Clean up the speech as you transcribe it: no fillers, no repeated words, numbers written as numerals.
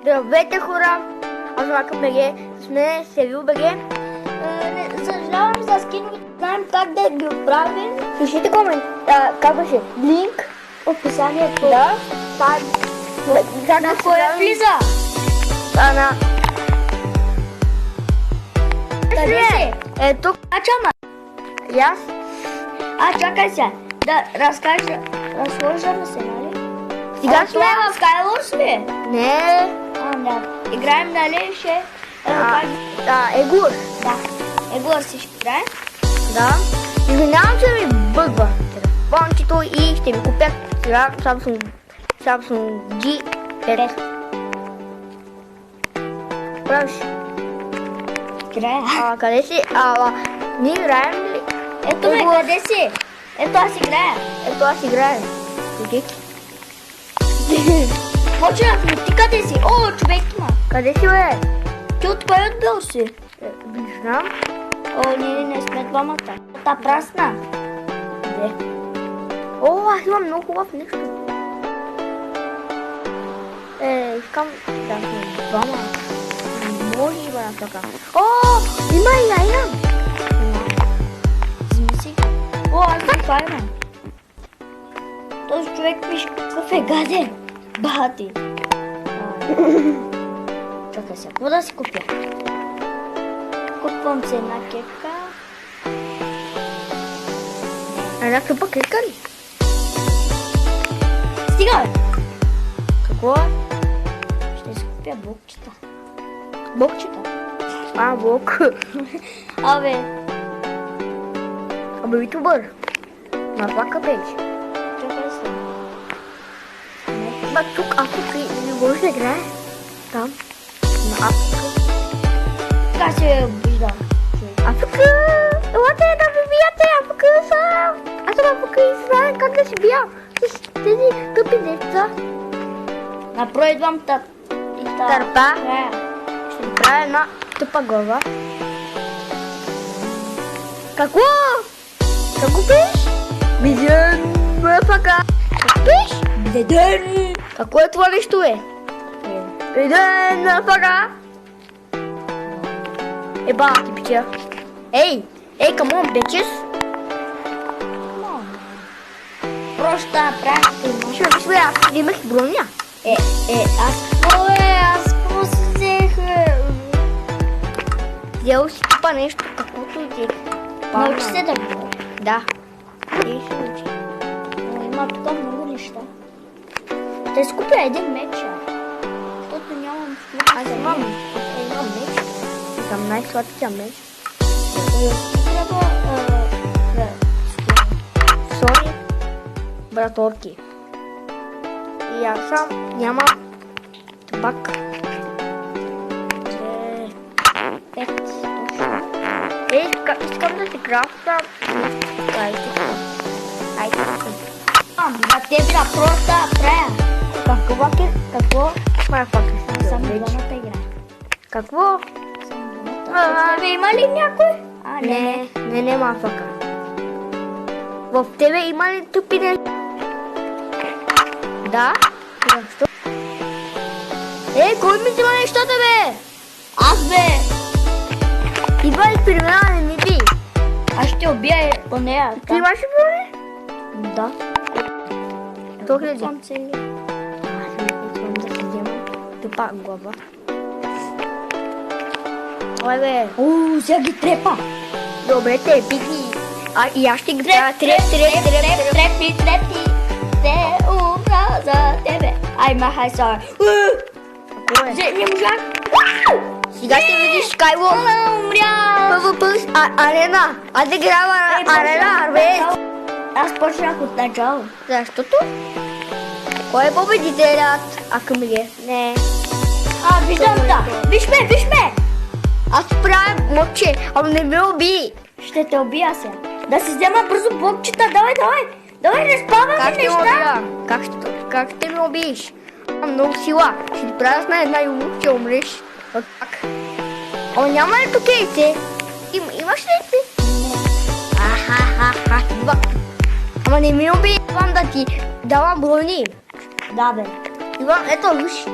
Здравейте хора! Аз съм АКБГ, сме Севил БГ. Съжалявам за скиновете, знаем как да ги оправим. Пишете как беше? Линк В описанието. да. Как На да се кое прави? влиза? На... Къде си? Ето, Чама. и аз. Чакай сега. Да разкажа. Разложа се, нали? Сега това е в Skywars ли? Не, Да. Играем, нали? Ще... Егор. Да. Егор си ще играе. Да. Извинявам, че ми бъгва телефончето и ще ми купят сега Samsung G5. Правиш? Играе. Къде си? Ние играем ли? Ето ме, къде си? Ето аз играя. Ето аз играем. Види. Почнахме, ти къде си? О, човек има. Къде си, бе? Ти от кой отбил си? Не знам. О, ние не сме двамата. Та прасна. Де? О, аз имам много хубав нещо. Искам да сме двама. Не може да бъда така. О, има и яйна. Вземи си. О, аз не това имам. Този човек пише какъв е гаден. Бати. Чакай сега, какво да си купя? Купвам се една кепка. Една къпа кека ли? Стига, бе! Какво? Ще си купя блокчета. Бокчета. Блок. Абе, Ютубър. На това къпеш. чакай се. Тук Африка не може да играе. Там. На Африка. Така се обиждам. Африка! Елате да ви бияте! Африка са! Аз съм Африка и знае как да си бия. С тези тъпи деца. Направо идвам Търпа. Ще ви правя една тъпа глава. Какво? Какво пиш? Биден Африка. Какво пиш? Биден! Какво е това нещо, бе? Биден Африка. Еба, ти пича. Ей, come on, bitches. Просто правя. Ще виж, бе, аз имах броня. Аз какво си взех? Взел си тупа нещо, каквото и ти. Научи се да говоря. Да. И ще учи. Има тук много неща. Ще си купя един меч, защото нямам слух. Аз имам меч. Съм най-сладкия меч. Трябва Сони, браторки. И аз сам нямам табак. 5. Искам да си крафта. Айде. Да тебе да просто правя. Какво? Мафака. Само двамата играем. Какво? От тебе има ли някой? Не, мафака. В тебе има ли тъпи неща? Да? Защо? Кой ми взима нещата, бе? Аз, бе! Идва ли при мен, не ми би? Аз ще убия по нея. Ти имаш ли брони? Да. 100 000. Съм цели. Аз не искам да си взема тъпа глава. Ой, бе. Сега ги трепа. Добре, те пики. И аз ще ги правя Трепи. Те умра за тебе. Ай, махай са. Какво е? Не можах. Сега ще видиш Skywars. Умря. PvP арена. Аз да играя арена, бе. Аз почнах от начало. Защото? Кой е победителят? АКБГ? Не. Виждам да. Виж ме. Аз правя моче, ама не ме уби. Ще те убия сега. Да си взема бързо блокчета. Давай, не спаваме Как ще ме неща. убия? Как ще ме убиеш? Имам много сила. Ще ти правя с една и ще умреш. Как? О, няма ли тук яйце? Имаш ли яйце? Идва. Ама не ми уби. Искам да ти давам брони. Да, бе. Ето, виж.